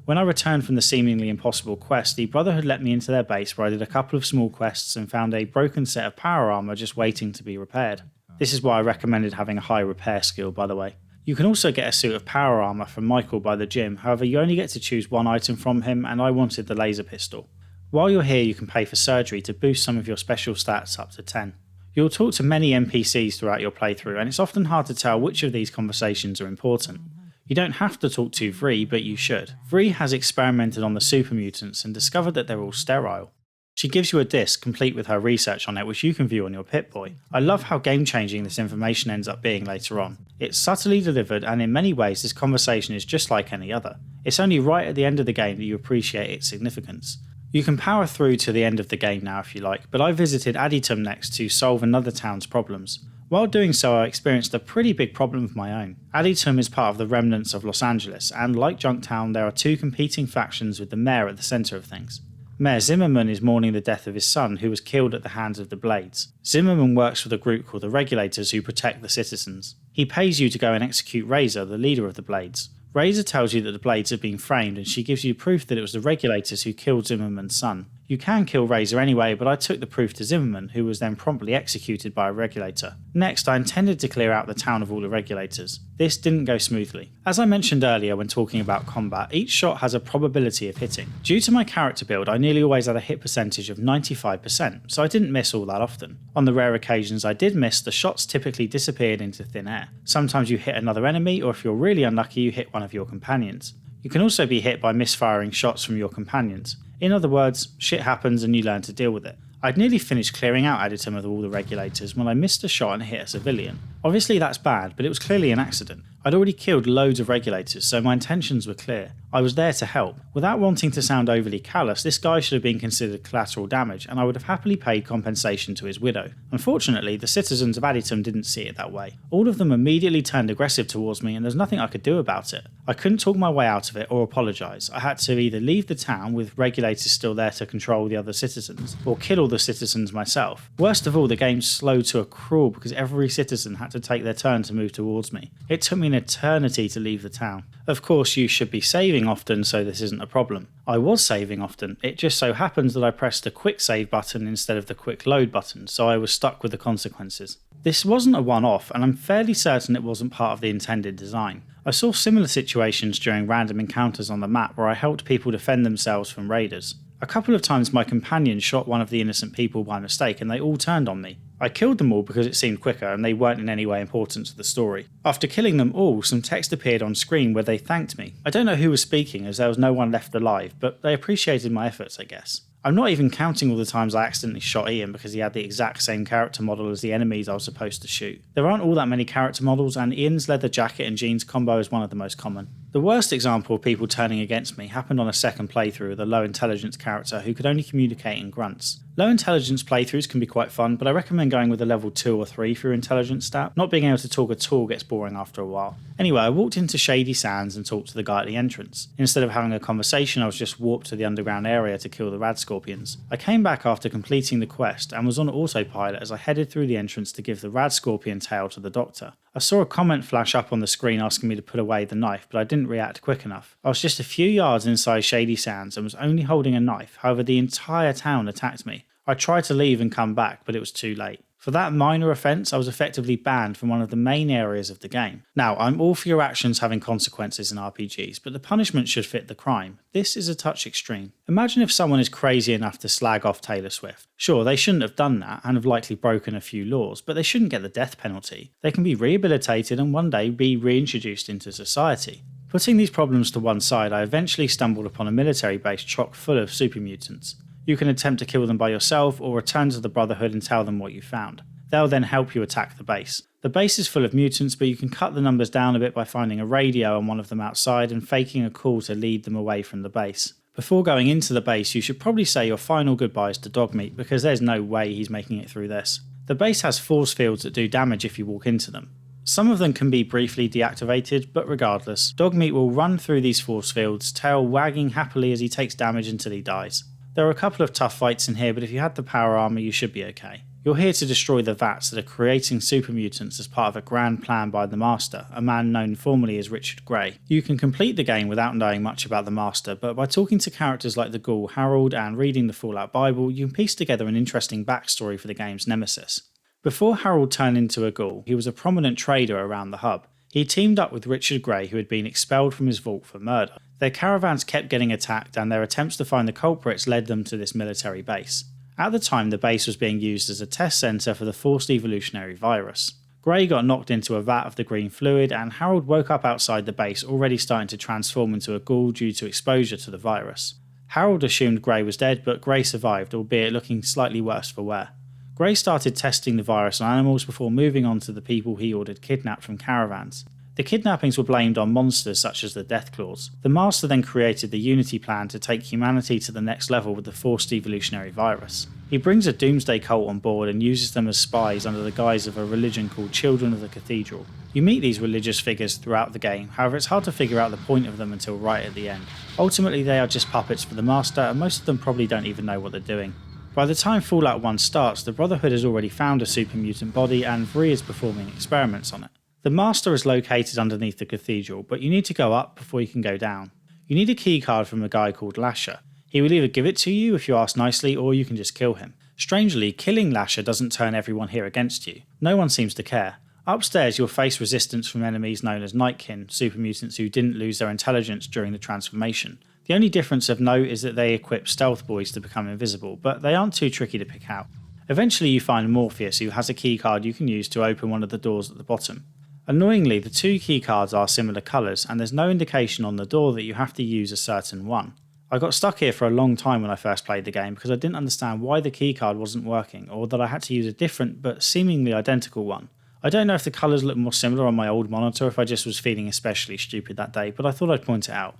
When I returned from the seemingly impossible quest, the Brotherhood let me into their base where I did a couple of small quests and found a broken set of power armour just waiting to be repaired. This is why I recommended having a high repair skill, by the way. You can also get a suit of power armour from Michael by the gym, however you only get to choose one item from him and I wanted the laser pistol. While you're here you can pay for surgery to boost some of your special stats up to 10. You'll talk to many NPCs throughout your playthrough and it's often hard to tell which of these conversations are important. You don't have to talk to Vree, but you should. Vree has experimented on the super mutants and discovered that they're all sterile. She gives you a disc complete with her research on it which you can view on your Pip-Boy. I love how game-changing this information ends up being later on. It's subtly delivered and in many ways this conversation is just like any other. It's only right at the end of the game that you appreciate its significance. You can power through to the end of the game now if you like, but I visited Aditum next to solve another town's problems. While doing so I experienced a pretty big problem of my own. Aditum is part of the remnants of Los Angeles and like Junktown there are two competing factions with the mayor at the centre of things. Mayor Zimmerman is mourning the death of his son who was killed at the hands of the Blades. Zimmerman works for the group called the Regulators who protect the citizens. He pays you to go and execute Razor, the leader of the Blades. Razor tells you that the Blades have been framed and she gives you proof that it was the Regulators who killed Zimmerman's son. You can kill Razor anyway, but I took the proof to Zimmerman, who was then promptly executed by a Regulator. Next, I intended to clear out the town of all the Regulators. This didn't go smoothly. As I mentioned earlier when talking about combat, each shot has a probability of hitting. Due to my character build, I nearly always had a hit percentage of 95%, so I didn't miss all that often. On the rare occasions I did miss, the shots typically disappeared into thin air. Sometimes you hit another enemy, or if you're really unlucky, you hit one of your companions. You can also be hit by misfiring shots from your companions. In other words, shit happens and you learn to deal with it. I'd nearly finished clearing out Editum with all the regulators when I missed a shot and hit a civilian. Obviously that's bad, but it was clearly an accident. I'd already killed loads of regulators, so my intentions were clear. I was there to help. Without wanting to sound overly callous, this guy should have been considered collateral damage, and I would have happily paid compensation to his widow. Unfortunately, the citizens of Editum didn't see it that way. All of them immediately turned aggressive towards me, and there's nothing I could do about it. I couldn't talk my way out of it or apologise. I had to either leave the town with regulators still there to control the other citizens, or kill all the citizens myself. Worst of all, the game slowed to a crawl because every citizen had to take their turn to move towards me. It took me an eternity to leave the town. Of course, you should be saving often, so this isn't a problem. I was saving often, it just so happens that I pressed the quick save button instead of the quick load button, so I was stuck with the consequences. This wasn't a one-off, and I'm fairly certain it wasn't part of the intended design. I saw similar situations during random encounters on the map where I helped people defend themselves from raiders. A couple of times my companion shot one of the innocent people by mistake and they all turned on me. I killed them all because it seemed quicker and they weren't in any way important to the story. After killing them all, some text appeared on screen where they thanked me. I don't know who was speaking as there was no one left alive, but they appreciated my efforts, I guess. I'm not even counting all the times I accidentally shot Ian because he had the exact same character model as the enemies I was supposed to shoot. There aren't all that many character models, and Ian's leather jacket and jeans combo is one of the most common. The worst example of people turning against me happened on a second playthrough with a low intelligence character who could only communicate in grunts. Low intelligence playthroughs can be quite fun, but I recommend going with a level 2 or 3 for your intelligence stat. Not being able to talk at all gets boring after a while. Anyway, I walked into Shady Sands and talked to the guy at the entrance. Instead of having a conversation, I was just warped to the underground area to kill the rad scorpions. I came back after completing the quest and was on autopilot as I headed through the entrance to give the rad scorpion tail to the doctor. I saw a comment flash up on the screen asking me to put away the knife, but I didn't react quick enough. I was just a few yards inside Shady Sands and was only holding a knife, however the entire town attacked me. I tried to leave and come back, but it was too late. For that minor offence, I was effectively banned from one of the main areas of the game. Now, I'm all for your actions having consequences in RPGs, but the punishment should fit the crime. This is a touch extreme. Imagine if someone is crazy enough to slag off Taylor Swift. Sure, they shouldn't have done that and have likely broken a few laws, but they shouldn't get the death penalty. They can be rehabilitated and one day be reintroduced into society. Putting these problems to one side, I eventually stumbled upon a military base chock full of super mutants. You can attempt to kill them by yourself or return to the Brotherhood and tell them what you found. They'll then help you attack the base. The base is full of mutants, but you can cut the numbers down a bit by finding a radio on one of them outside and faking a call to lead them away from the base. Before going into the base, you should probably say your final goodbyes to Dogmeat because there's no way he's making it through this. The base has force fields that do damage if you walk into them. Some of them can be briefly deactivated, but regardless, Dogmeat will run through these force fields, tail wagging happily as he takes damage until he dies. There are a couple of tough fights in here, but if you had the power armor, you should be okay. You're here to destroy the vats that are creating super mutants as part of a grand plan by the Master, a man known formerly as Richard Grey. You can complete the game without knowing much about the Master, but by talking to characters like the Ghoul Harold and reading the Fallout Bible, you can piece together an interesting backstory for the game's nemesis. Before Harold turned into a ghoul, he was a prominent trader around the hub. He teamed up with Richard Grey, who had been expelled from his vault for murder. Their caravans kept getting attacked and their attempts to find the culprits led them to this military base. At the time, the base was being used as a test centre for the forced evolutionary virus. Grey got knocked into a vat of the green fluid and Harold woke up outside the base already starting to transform into a ghoul due to exposure to the virus. Harold assumed Grey was dead, but Grey survived, albeit looking slightly worse for wear. Grey started testing the virus on animals before moving on to the people he ordered kidnapped from caravans. The kidnappings were blamed on monsters such as the Deathclaws. The Master then created the Unity plan to take humanity to the next level with the forced evolutionary virus. He brings a doomsday cult on board and uses them as spies under the guise of a religion called Children of the Cathedral. You meet these religious figures throughout the game, however it's hard to figure out the point of them until right at the end. Ultimately they are just puppets for the Master and most of them probably don't even know what they're doing. By the time Fallout 1 starts, the Brotherhood has already found a super mutant body and Vree is performing experiments on it. The Master is located underneath the cathedral, but you need to go up before you can go down. You need a keycard from a guy called Lasher. He will either give it to you if you ask nicely, or you can just kill him. Strangely, killing Lasher doesn't turn everyone here against you. No one seems to care. Upstairs you'll face resistance from enemies known as Nightkin, super mutants who didn't lose their intelligence during the transformation. The only difference of note is that they equip stealth boys to become invisible, but they aren't too tricky to pick out. Eventually you find Morpheus, who has a keycard you can use to open one of the doors at the bottom. Annoyingly, the two keycards are similar colours and there's no indication on the door that you have to use a certain one. I got stuck here for a long time when I first played the game because I didn't understand why the keycard wasn't working or that I had to use a different but seemingly identical one. I don't know if the colours look more similar on my old monitor or if I just was feeling especially stupid that day, but I thought I'd point it out.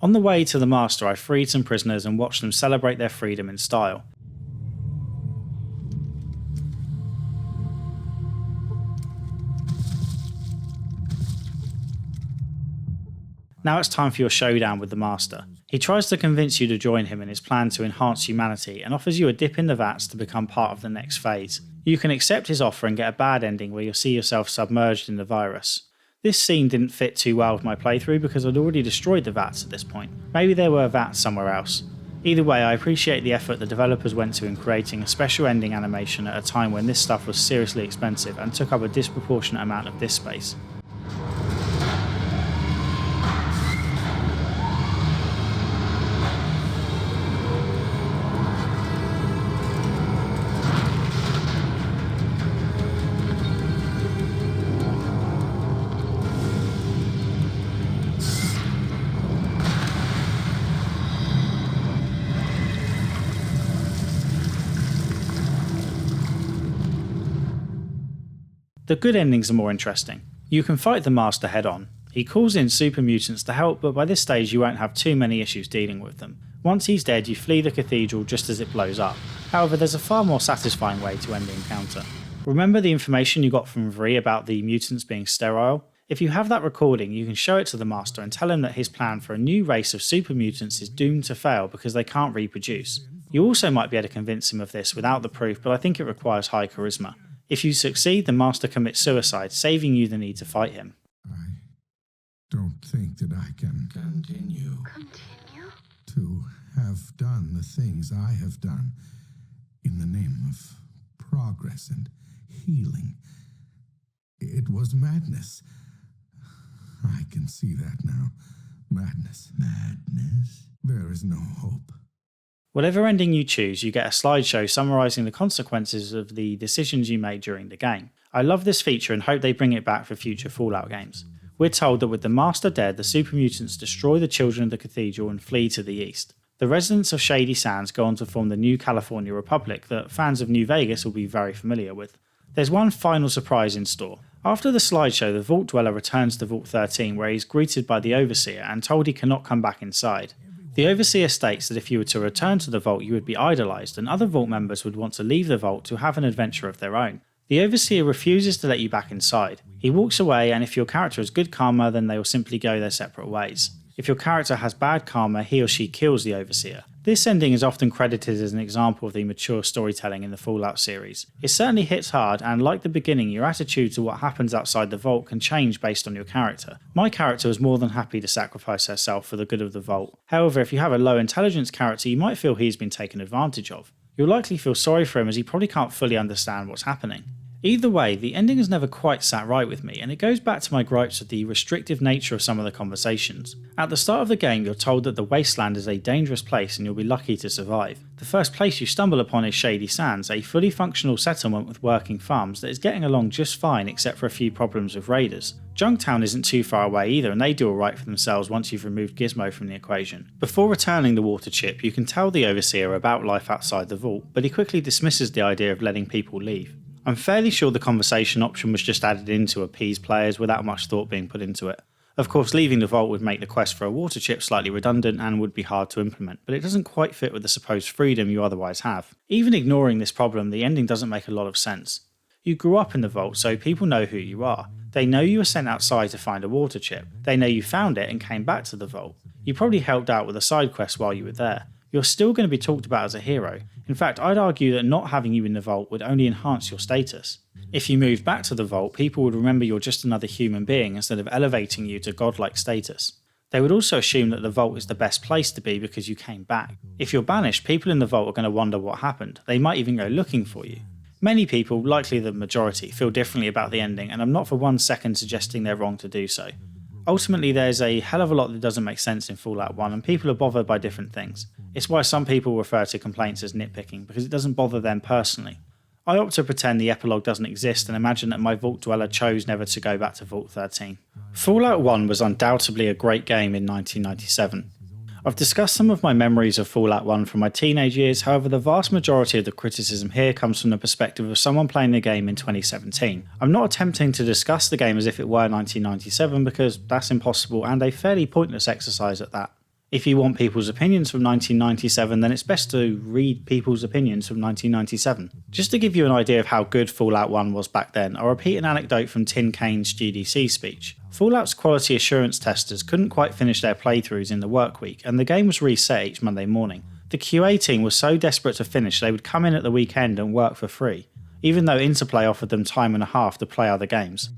On the way to the Master, I freed some prisoners and watched them celebrate their freedom in style. Now it's time for your showdown with the Master. He tries to convince you to join him in his plan to enhance humanity and offers you a dip in the vats to become part of the next phase. You can accept his offer and get a bad ending where you'll see yourself submerged in the virus. This scene didn't fit too well with my playthrough because I'd already destroyed the vats at this point. Maybe there were vats somewhere else. Either way, I appreciate the effort the developers went to in creating a special ending animation at a time when this stuff was seriously expensive and took up a disproportionate amount of disk space. The good endings are more interesting. You can fight the Master head on. He calls in super mutants to help, but by this stage you won't have too many issues dealing with them. Once he's dead, you flee the cathedral just as it blows up. However, there's a far more satisfying way to end the encounter. Remember the information you got from Vri about the mutants being sterile? If you have that recording, you can show it to the Master and tell him that his plan for a new race of super mutants is doomed to fail because they can't reproduce. You also might be able to convince him of this without the proof, but I think it requires high charisma. If you succeed, the Master commits suicide, saving you the need to fight him. I don't think that I can continue to have done the things I have done in the name of progress and healing. It was madness. I can see that now. Madness. Madness? There is no hope. Whatever ending you choose, you get a slideshow summarising the consequences of the decisions you made during the game. I love this feature and hope they bring it back for future Fallout games. We're told that with the Master dead, the super mutants destroy the children of the cathedral and flee to the east. The residents of Shady Sands go on to form the New California Republic that fans of New Vegas will be very familiar with. There's one final surprise in store. After the slideshow, the Vault Dweller returns to Vault 13 where he's greeted by the Overseer and told he cannot come back inside. The Overseer states that if you were to return to the Vault you would be idolised and other Vault members would want to leave the Vault to have an adventure of their own. The Overseer refuses to let you back inside. He walks away and if your character has good karma then they will simply go their separate ways. If your character has bad karma, he or she kills the Overseer. This ending is often credited as an example of the mature storytelling in the Fallout series. It certainly hits hard and like the beginning, your attitude to what happens outside the Vault can change based on your character. My character was more than happy to sacrifice herself for the good of the Vault. However, if you have a low intelligence character, you might feel he's been taken advantage of. You'll likely feel sorry for him as he probably can't fully understand what's happening. Either way, the ending has never quite sat right with me, and it goes back to my gripes with the restrictive nature of some of the conversations. At the start of the game, you're told that the wasteland is a dangerous place and you'll be lucky to survive. The first place you stumble upon is Shady Sands, a fully functional settlement with working farms that is getting along just fine except for a few problems with raiders. Junktown isn't too far away either, and they do alright for themselves once you've removed Gizmo from the equation. Before returning the water chip, you can tell the Overseer about life outside the Vault, but he quickly dismisses the idea of letting people leave. I'm fairly sure the conversation option was just added in to appease players without much thought being put into it. Of course, leaving the Vault would make the quest for a water chip slightly redundant and would be hard to implement, but it doesn't quite fit with the supposed freedom you otherwise have. Even ignoring this problem, the ending doesn't make a lot of sense. You grew up in the Vault, so people know who you are. They know you were sent outside to find a water chip. They know you found it and came back to the Vault. You probably helped out with a side quest while you were there. You're still going to be talked about as a hero. In fact, I'd argue that not having you in the Vault would only enhance your status. If you moved back to the Vault, people would remember you're just another human being instead of elevating you to godlike status. They would also assume that the Vault is the best place to be because you came back. If you're banished, people in the Vault are going to wonder what happened. They might even go looking for you. Many people, likely the majority, feel differently about the ending, and I'm not for 1 second suggesting they're wrong to do so. Ultimately, there's a hell of a lot that doesn't make sense in Fallout 1 and people are bothered by different things. It's why some people refer to complaints as nitpicking, because it doesn't bother them personally. I opt to pretend the epilogue doesn't exist and imagine that my Vault Dweller chose never to go back to Vault 13. Fallout 1 was undoubtedly a great game in 1997. I've discussed some of my memories of Fallout 1 from my teenage years, however the vast majority of the criticism here comes from the perspective of someone playing the game in 2017. I'm not attempting to discuss the game as if it were 1997 because that's impossible and a fairly pointless exercise at that. If you want people's opinions from 1997, then it's best to read people's opinions from 1997. Just to give you an idea of how good Fallout 1 was back then, I'll repeat an anecdote from Tim Kane's GDC speech. Fallout's quality assurance testers couldn't quite finish their playthroughs in the work week, and the game was reset each Monday morning. The QA team was so desperate to finish they would come in at the weekend and work for free, even though Interplay offered them time and a half to play other games.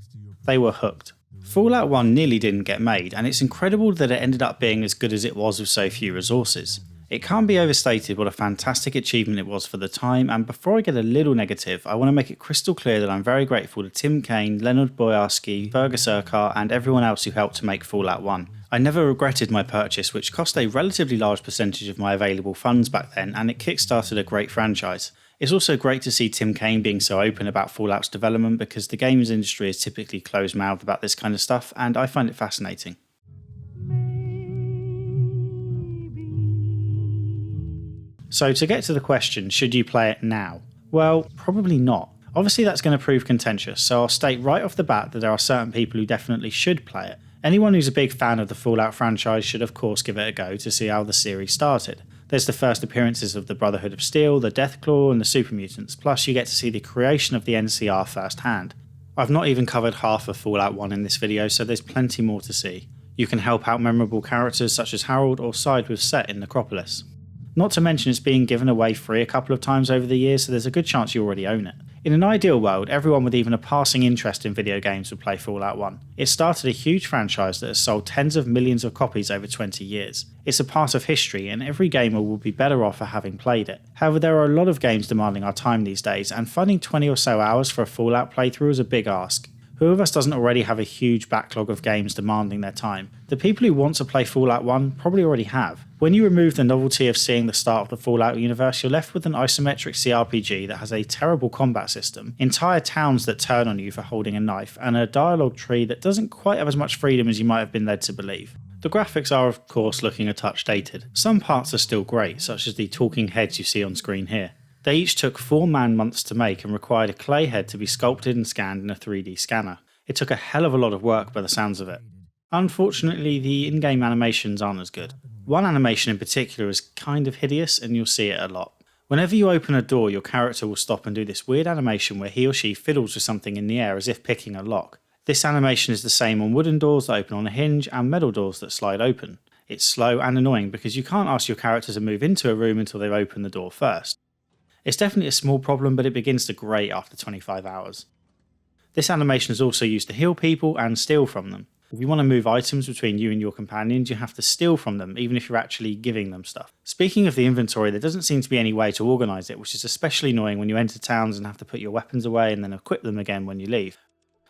They were hooked. Fallout 1 nearly didn't get made, and it's incredible that it ended up being as good as it was with so few resources. It can't be overstated what a fantastic achievement it was for the time, and before I get a little negative, I want to make it crystal clear that I'm very grateful to Tim Kane, Leonard Boyarsky, Fergus Urquhart, and everyone else who helped to make Fallout 1. I never regretted my purchase, which cost a relatively large percentage of my available funds back then, and it kickstarted a great franchise. It's also great to see Tim Kane being so open about Fallout's development because the games industry is typically closed-mouthed about this kind of stuff, and I find it fascinating. So to get to the question, should you play it now? Well, probably not. Obviously that's going to prove contentious, so I'll state right off the bat that there are certain people who definitely should play it. Anyone who's a big fan of the Fallout franchise should of course give it a go to see how the series started. There's the first appearances of the Brotherhood of Steel, the Deathclaw and the Super Mutants, plus you get to see the creation of the NCR firsthand. I've not even covered half of Fallout 1 in this video, so there's plenty more to see. You can help out memorable characters such as Harold or side with Set in Necropolis. Not to mention it's being given away free a couple of times over the years, so there's a good chance you already own it. In an ideal world, everyone with even a passing interest in video games would play Fallout 1. It started a huge franchise that has sold tens of millions of copies over 20 years. It's a part of history, and every gamer will be better off for having played it. However, there are a lot of games demanding our time these days, and finding 20 or so hours for a Fallout playthrough is a big ask. Who of us doesn't already have a huge backlog of games demanding their time? The people who want to play Fallout 1 probably already have. When you remove the novelty of seeing the start of the Fallout universe, you're left with an isometric CRPG that has a terrible combat system, entire towns that turn on you for holding a knife, and a dialogue tree that doesn't quite have as much freedom as you might have been led to believe. The graphics are of course looking a touch dated. Some parts are still great, such as the talking heads you see on screen here. They each took 4 man-months to make and required a clay head to be sculpted and scanned in a 3D scanner. It took a hell of a lot of work by the sounds of it. Unfortunately, the in-game animations aren't as good. One animation in particular is kind of hideous and you'll see it a lot. Whenever you open a door, your character will stop and do this weird animation where he or she fiddles with something in the air as if picking a lock. This animation is the same on wooden doors that open on a hinge and metal doors that slide open. It's slow and annoying because you can't ask your character to move into a room until they've opened the door first. It's definitely a small problem, but it begins to grate after 25 hours. This animation is also used to heal people and steal from them. If you want to move items between you and your companions, you have to steal from them, even if you're actually giving them stuff. Speaking of the inventory, there doesn't seem to be any way to organise it, which is especially annoying when you enter towns and have to put your weapons away and then equip them again when you leave.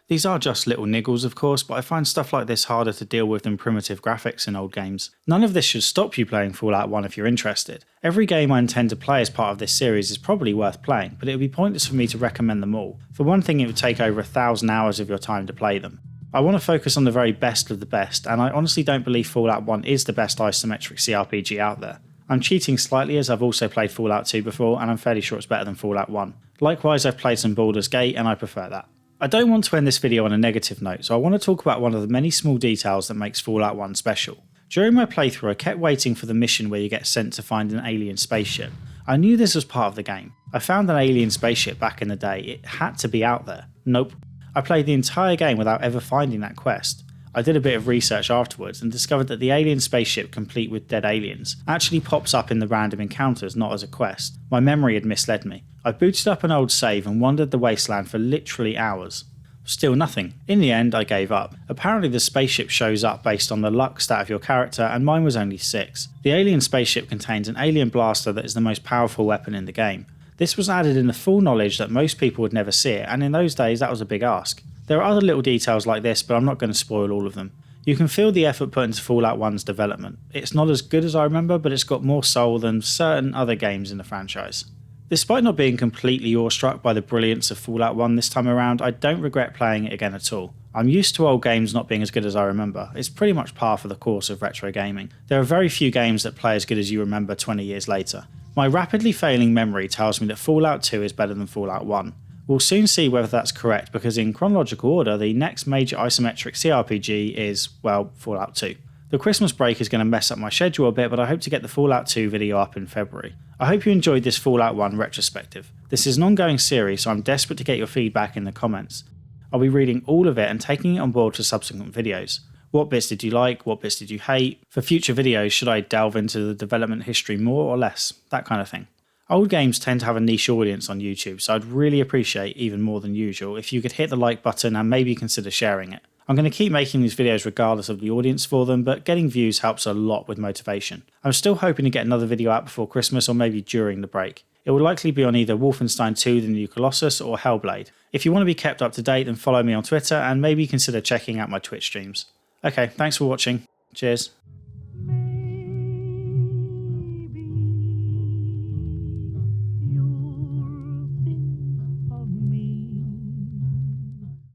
These are just little niggles of course, but I find stuff like this harder to deal with than primitive graphics in old games. None of this should stop you playing Fallout 1 if you're interested. Every game I intend to play as part of this series is probably worth playing, but it would be pointless for me to recommend them all. For one thing, it would take over 1,000 hours of your time to play them. I want to focus on the very best of the best, and I honestly don't believe Fallout 1 is the best isometric CRPG out there. I'm cheating slightly as I've also played Fallout 2 before, and I'm fairly sure it's better than Fallout 1. Likewise, I've played some Baldur's Gate, and I prefer that. I don't want to end this video on a negative note, so I want to talk about one of the many small details that makes Fallout 1 special. During my playthrough, I kept waiting for the mission where you get sent to find an alien spaceship. I knew this was part of the game. I found an alien spaceship back in the day, it had to be out there. Nope. I played the entire game without ever finding that quest. I did a bit of research afterwards and discovered that the alien spaceship, complete with dead aliens, actually pops up in the random encounters, not as a quest. My memory had misled me. I booted up an old save and wandered the wasteland for literally hours. Still nothing. In the end, I gave up. Apparently the spaceship shows up based on the luck stat of your character, and mine was only 6. The alien spaceship contains an alien blaster that is the most powerful weapon in the game. This was added in the full knowledge that most people would never see it, and in those days that was a big ask. There are other little details like this, but I'm not going to spoil all of them. You can feel the effort put into Fallout 1's development. It's not as good as I remember, but it's got more soul than certain other games in the franchise. Despite not being completely awestruck by the brilliance of Fallout 1 this time around, I don't regret playing it again at all. I'm used to old games not being as good as I remember. It's pretty much par for the course of retro gaming. There are very few games that play as good as you remember 20 years later. My rapidly failing memory tells me that Fallout 2 is better than Fallout 1. We'll soon see whether that's correct, because in chronological order, the next major isometric CRPG is, well, Fallout 2. The Christmas break is going to mess up my schedule a bit, but I hope to get the Fallout 2 video up in February. I hope you enjoyed this Fallout 1 retrospective. This is an ongoing series, so I'm desperate to get your feedback in the comments. I'll be reading all of it and taking it on board for subsequent videos. What bits did you like? What bits did you hate? For future videos, should I delve into the development history more or less? That kind of thing. Old games tend to have a niche audience on YouTube, so I'd really appreciate, even more than usual, if you could hit the like button and maybe consider sharing it. I'm going to keep making these videos regardless of the audience for them, but getting views helps a lot with motivation. I'm still hoping to get another video out before Christmas or maybe during the break. It will likely be on either Wolfenstein 2 The New Colossus or Hellblade. If you want to be kept up to date, then follow me on Twitter and maybe consider checking out my Twitch streams. Okay, thanks for watching. Cheers.